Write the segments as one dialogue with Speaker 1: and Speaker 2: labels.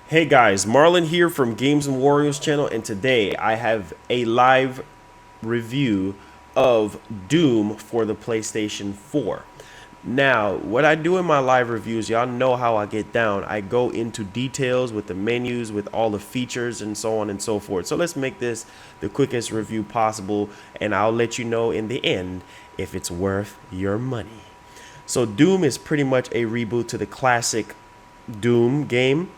Speaker 1: Hey guys, Marlon here from Games and Warriors channel, and today I have a live review of Doom for the PlayStation 4. Now, what I do in my live reviews, y'all know how I get down. I go into details with the menus, with all the features, and so on and so forth. So let's make this the quickest review possible, and I'll let you know in the end if it's worth your money. So Doom is pretty much a reboot to the classic Doom game.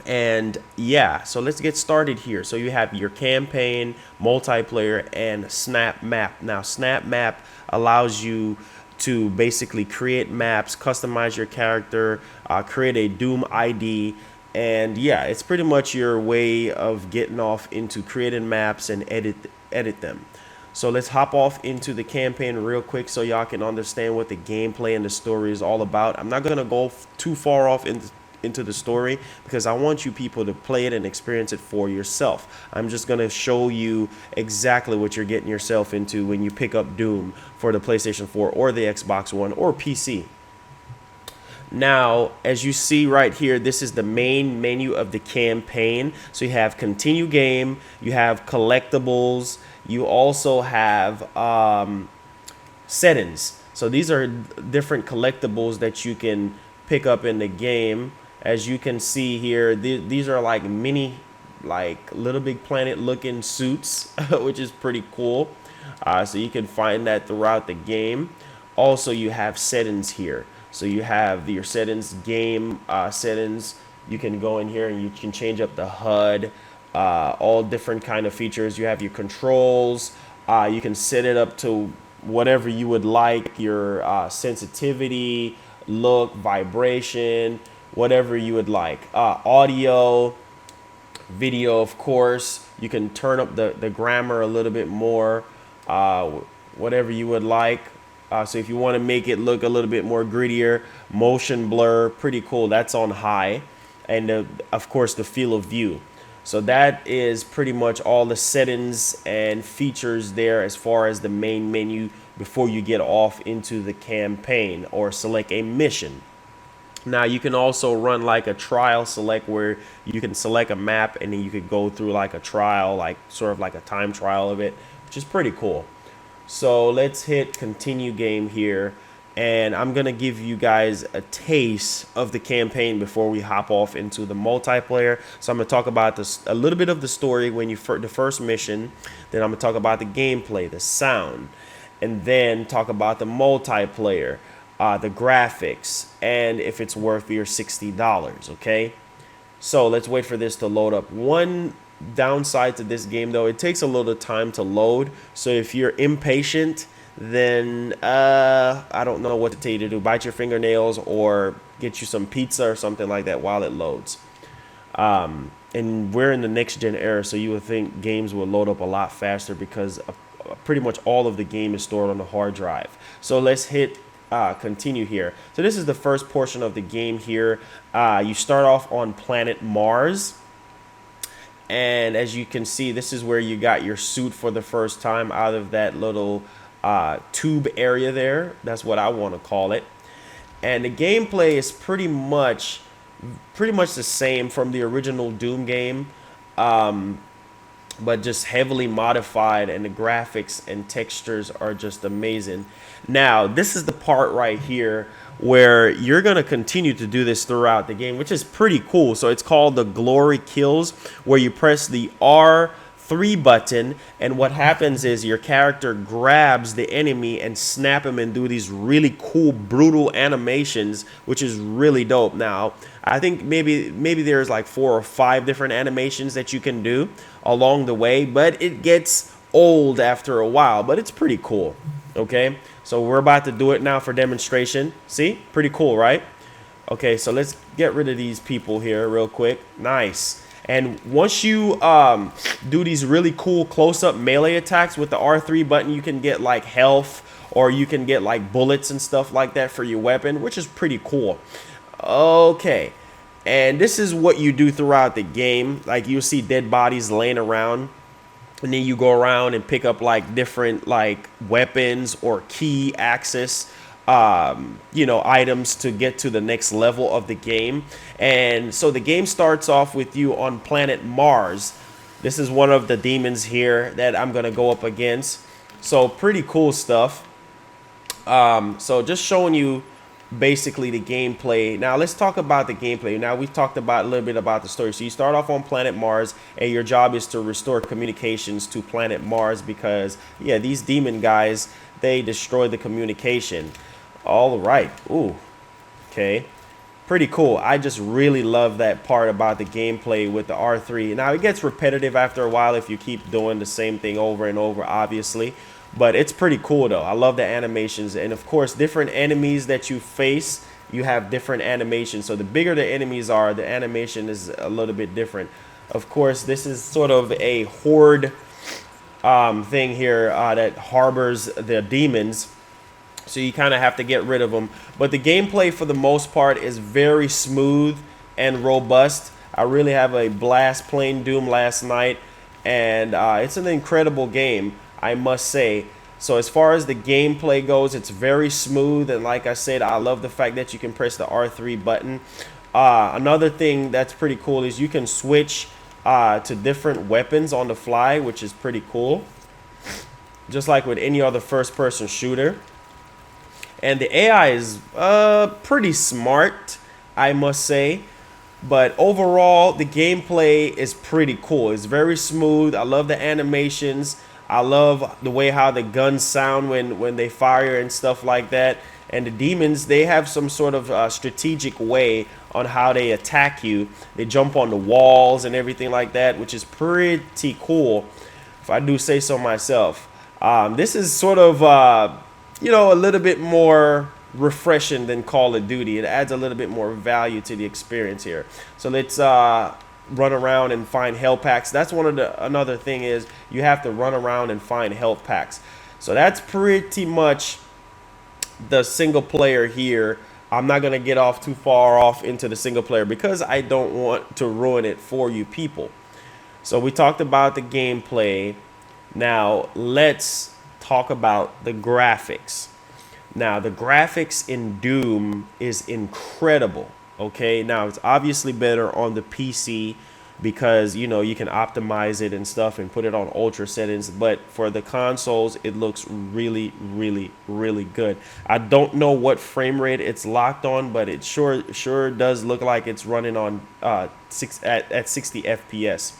Speaker 1: And yeah, so let's get started here. So you have your campaign, multiplayer, and snap map. Now, snap map allows you to basically create maps, customize your character, create a Doom ID. And yeah, it's pretty much your way of getting off into creating maps and edit them. So let's hop off into the campaign real quick so y'all can understand what the gameplay and the story is all about. I'm not going to go too far off into the story because I want you people to play it and experience it for yourself. I'm just going to show you exactly what you're getting yourself into when you pick up Doom for the PlayStation 4 or the Xbox One or PC. Now, as you see right here, this is the main menu of the campaign. So you have continue game, you have collectibles, you also have settings. So these are different collectibles that you can pick up in the game. As you can see here, these are like mini, like Little Big Planet looking suits, which is pretty cool. So you can find that throughout the game. Also, you have settings here. So you have your settings, game settings. You can go in here and you can change up the HUD, all different kind of features. You have your controls. You can set it up to whatever you would like, your sensitivity, look, vibration, whatever you would like. Audio, video, of course. You can turn up the grammar a little bit more, whatever you would like. So if you want to make it look a little bit more grittier, motion blur, pretty cool. That's on high. And of course, the field of view. So that is pretty much all the settings and features there as far as the main menu before you get off into the campaign or select a mission. Now you can also run like a trial select where you can select a map and then you could go through like a trial, like sort of like a time trial of it, which is pretty cool. So let's hit continue game here, and I'm gonna give you guys a taste of the campaign before we hop off into the multiplayer. So I'm gonna talk about this, a little bit of the story when you the first mission, then I'm gonna talk about the gameplay, the sound, and then talk about the multiplayer, the graphics, and if it's worth your $60. Okay, so let's wait for this to load up. One downside to this game, though, it takes a little time to load. So if you're impatient, then I don't know what to tell you to do. Bite your fingernails or get you some pizza or something like that while it loads. And we're in the next gen era, so you would think games will load up a lot faster because pretty much all of the game is stored on the hard drive. So let's hit continue here. So this is the first portion of the game here. You start off on planet Mars. And as you can see, this is where you got your suit for the first time out of that little tube area there. That's what I want to call it. And the gameplay is pretty much the same from the original Doom game, but just heavily modified, and the graphics and textures are just amazing. Now, this is the part right here where you're going to continue to do this throughout the game, which is pretty cool. So it's called the Glory Kills, where you press the R3 button, and what happens is your character grabs the enemy and snap him and do these really cool, brutal animations, which is really dope. Now, I think maybe there's like 4 or 5 different animations that you can do along the way, but it gets old after a while, but it's pretty cool. Okay, so we're about to do it now for demonstration. See, pretty cool, right? Okay, so let's get rid of these people here real quick. Nice. And once you do these really cool close-up melee attacks with the R3 button, you can get like health, or you can get like bullets and stuff like that for your weapon, which is pretty cool. Okay, and this is what you do throughout the game. Like, you'll see dead bodies laying around, and then you go around and pick up like different like weapons or key access items to get to the next level of the game. And so the game starts off with you on planet Mars. This is one of the demons here that I'm going to go up against. So pretty cool stuff. So just showing you basically the gameplay. Now let's talk about the gameplay. Now we've talked about a little bit about the story. So you start off on planet Mars, and your job is to restore communications to planet Mars because, yeah, these demon guys, they destroy the communication. All right. Ooh. Okay. Pretty cool. I just really love that part about the gameplay with the R3. Now it gets repetitive after a while if you keep doing the same thing over and over, obviously. But it's pretty cool though. I love the animations, and of course different enemies that you face, you have different animations. So the bigger the enemies are, the animation is a little bit different. Of course, this is sort of a horde thing here that harbors the demons. So you kind of have to get rid of them. But the gameplay for the most part is very smooth and robust. I really have a blast playing Doom last night, and it's an incredible game, I must say. So as far as the gameplay goes, it's very smooth, and like I said, I love the fact that you can press the R3 button. Another thing that's pretty cool is you can switch to different weapons on the fly, which is pretty cool, just like with any other first-person shooter. And the AI is pretty smart, I must say. But overall, the gameplay is pretty cool. It's very smooth. I love the animations. I love the way how the guns sound when they fire and stuff like that. And the demons, they have some sort of strategic way on how they attack you. They jump on the walls and everything like that, which is pretty cool, if I do say so myself. This is sort of, a little bit more refreshing than Call of Duty. It adds a little bit more value to the experience here. So let's run around and find health packs. That's another thing is you have to run around and find health packs. So that's pretty much the single player here. I'm not going to get off too far off into the single player because I don't want to ruin it for you people. So we talked about the gameplay. Now let's talk about the graphics. Now the graphics in Doom is incredible. Okay, now it's obviously better on the PC because you can optimize it and stuff and put it on ultra settings, but for the consoles it looks really good. I don't know what frame rate it's locked on, but it sure does look like it's running on at 60 FPS.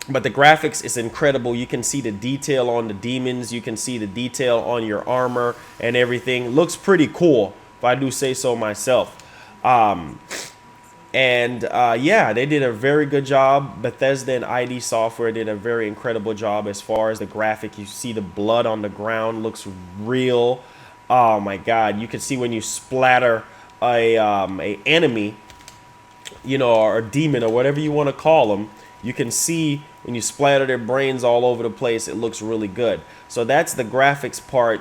Speaker 1: But the graphics is incredible. You can see the detail on the demons. You can see the detail on your armor and everything. Looks pretty cool, if I do say so myself. Yeah, they did a very good job. Bethesda and ID Software did a very incredible job as far as the graphic. You see the blood on the ground looks real. Oh my God! You can see when you splatter a enemy, or a demon or whatever you want to call them. You can see when you splatter their brains all over the place, it looks really good. So that's the graphics part.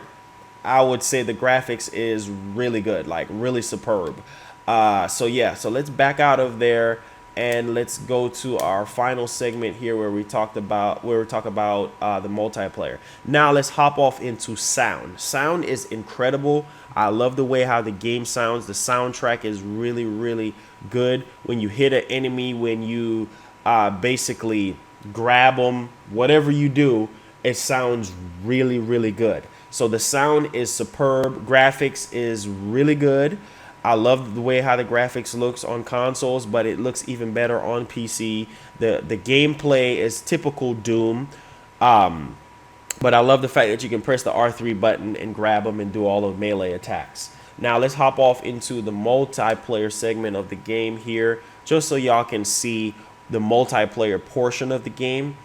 Speaker 1: I would say the graphics is really good, like really superb. So let's back out of there and let's go to our final segment here where we talk about the multiplayer. Now let's hop off into sound. Sound is incredible. I love the way how the game sounds. The soundtrack is really good. When you hit an enemy, when you basically grab them, whatever you do, it sounds really good. So the sound is superb. Graphics is really good. I love the way how the graphics looks on consoles, but it looks even better on PC. The gameplay is typical Doom, but I love the fact that you can press the R3 button and grab them and do all of melee attacks. Now let's hop off into the multiplayer segment of the game here, just so y'all can see the multiplayer portion of the game.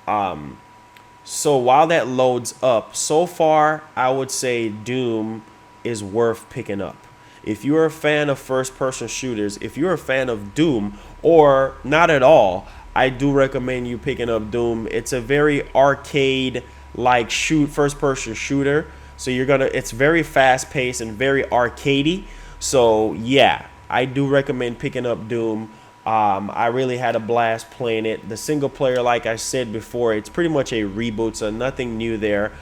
Speaker 1: So while that loads up, so far I would say Doom is worth picking up. If you're a fan of first-person shooters, if you're a fan of Doom or not at all, I do recommend you picking up Doom. It's a very arcade-like first-person shooter. So it's very fast-paced and very arcadey. So yeah, I do recommend picking up Doom. I really had a blast playing it. The single player, like I said before, it's pretty much a reboot, so nothing new there.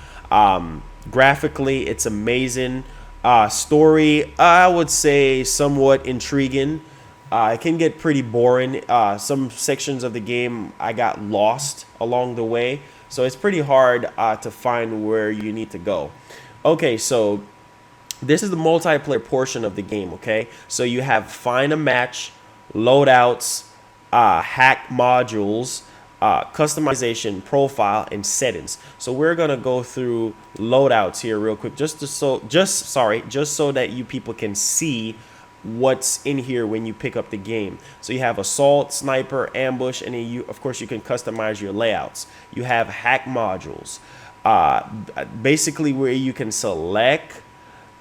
Speaker 1: Graphically, it's amazing. Story, I would say somewhat intriguing. It can get pretty boring. Some sections of the game I got lost along the way, so it's pretty hard to find where you need to go. Okay, so this is the multiplayer portion of the game. Okay, so you have find a match, loadouts, hack modules, customization, profile, and settings. So we're gonna go through loadouts here real quick, just so that you people can see what's in here when you pick up the game. So you have assault, sniper, ambush, and then you, of course, you can customize your layouts. You have hack modules, uh, basically where you can select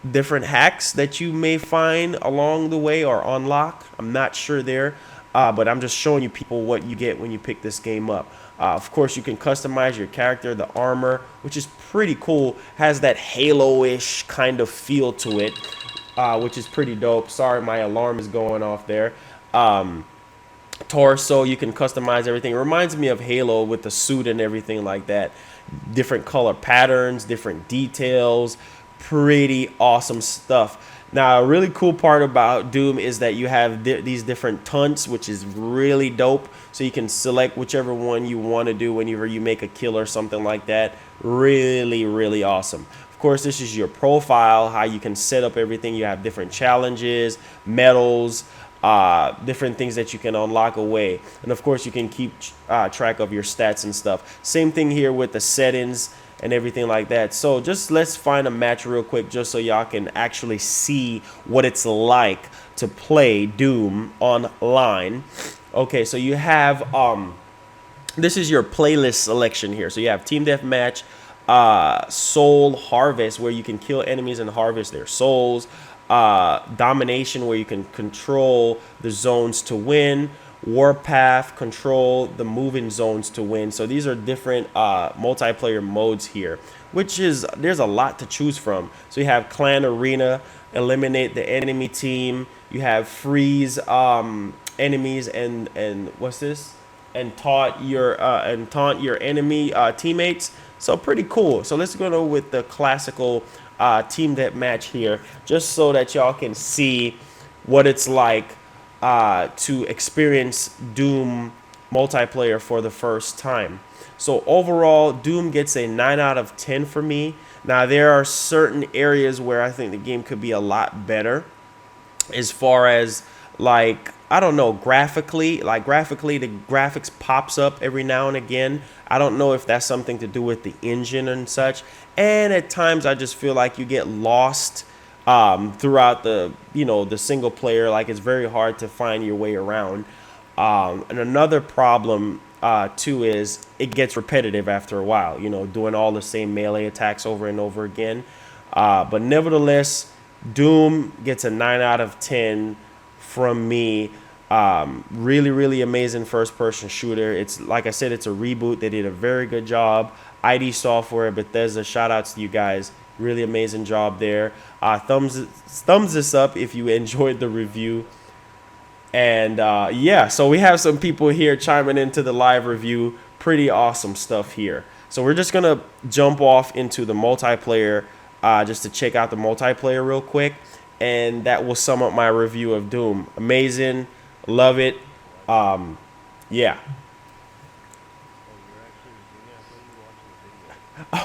Speaker 1: different hacks that you may find along the way or unlock. I'm not sure there, but I'm just showing you people what you get when you pick this game up. Of course, you can customize your character, the armor, which is pretty cool. Has that Halo-ish kind of feel to it, which is pretty dope. Sorry, my alarm is going off there. Torso, you can customize everything. It reminds me of Halo with the suit and everything like that. Different color patterns, different details, pretty awesome stuff. Now, a really cool part about Doom is that you have these different tunts, which is really dope. So you can select whichever one you want to do whenever you make a kill or something like that. Really, really awesome. Of course, this is your profile, how you can set up everything. You have different challenges, medals, different things that you can unlock away, and of course you can keep track of your stats and stuff. Same thing here with the settings and everything like that. So just let's find a match real quick just so y'all can actually see what it's like to play Doom online. Okay, so you have this is your playlist selection here. So you have team deathmatch, soul harvest, where you can kill enemies and harvest their souls, domination, where you can control the zones to win, warpath, control the moving zones to win. So these are different multiplayer modes here, which is, there's a lot to choose from. So you have clan arena, eliminate the enemy team. You have freeze enemies and what's this? And taunt your enemy teammates. So pretty cool. So let's go with the classical team deathmatch here, just so that y'all can see what it's like to experience Doom multiplayer for the first time. So overall, Doom gets a 9 out of 10 for me. Now there are certain areas where I think the game could be a lot better, as far as, like, I don't know, graphically the graphics pops up every now and again. I don't know if that's something to do with the engine and such. And at times I just feel like you get lost throughout the single player. Like, it's very hard to find your way around. And another problem too is it gets repetitive after a while, doing all the same melee attacks over and over again. But nevertheless, Doom gets a 9 out of 10 from me. Really, really amazing first person shooter. It's, like I said, it's a reboot. They did a very good job. ID Software, Bethesda, shout outs to you guys. Really amazing job there. Thumbs this up if you enjoyed the review. And yeah, so we have some people here chiming into the live review. Pretty awesome stuff here. So we're just gonna jump off into the multiplayer just to check out the multiplayer real quick, and that will sum up my review of Doom. Amazing, love it. Yeah.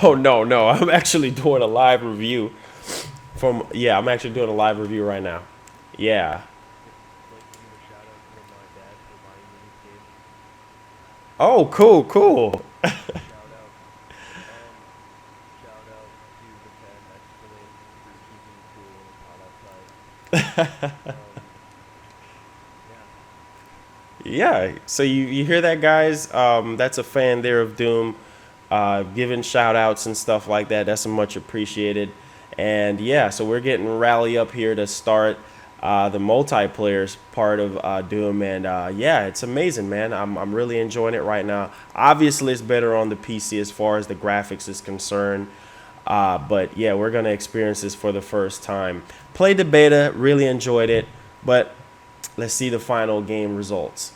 Speaker 1: Oh no, I'm actually doing a live review I'm actually doing a live review right now. Yeah. Oh, cool. Yeah, so you hear that, guys? That's a fan there of Doom, giving shout outs and stuff like that. That's much appreciated. And yeah, so we're getting rally up here to start the multiplayer part of Doom. And yeah, it's amazing, man. I'm really enjoying it right now. Obviously, it's better on the PC as far as the graphics is concerned. But yeah, we're going to experience this for the first time. Played the beta, really enjoyed it. But let's see the final game results.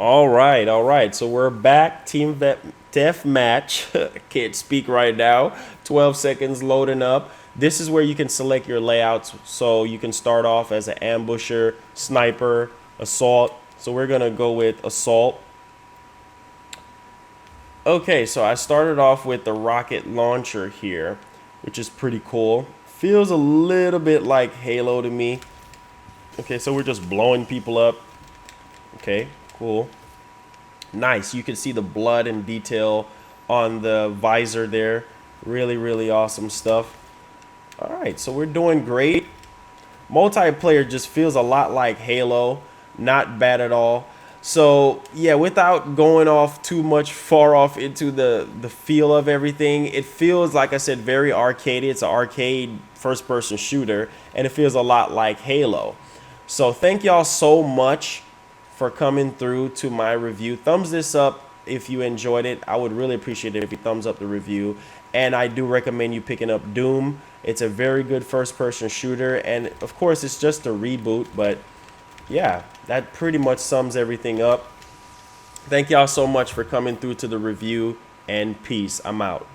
Speaker 1: All right. So we're back. Death match. Can't speak right now. 12 seconds loading up. This is where you can select your layouts. So you can start off as an ambusher, sniper, assault. So we're going to go with assault. Okay, so I started off with the rocket launcher here, which is pretty cool. Feels a little bit like Halo to me. Okay, so we're just blowing people up. Okay, cool. Nice. You can see the blood and detail on the visor there. Really, really awesome stuff. All right, so we're doing great. Multiplayer just feels a lot like Halo. Not bad at all. So yeah, without going off too much far off into the feel of everything, it feels, like I said, very arcadey. It's an arcade first person shooter, and it feels a lot like Halo. So thank y'all so much for coming through to my review. Thumbs this up if you enjoyed it. I would really appreciate it if you thumbs up the review. And I do recommend you picking up Doom. It's a very good first person shooter, and of course it's just a reboot, but yeah, that pretty much sums everything up. Thank y'all so much for coming through to the review, and peace. I'm out.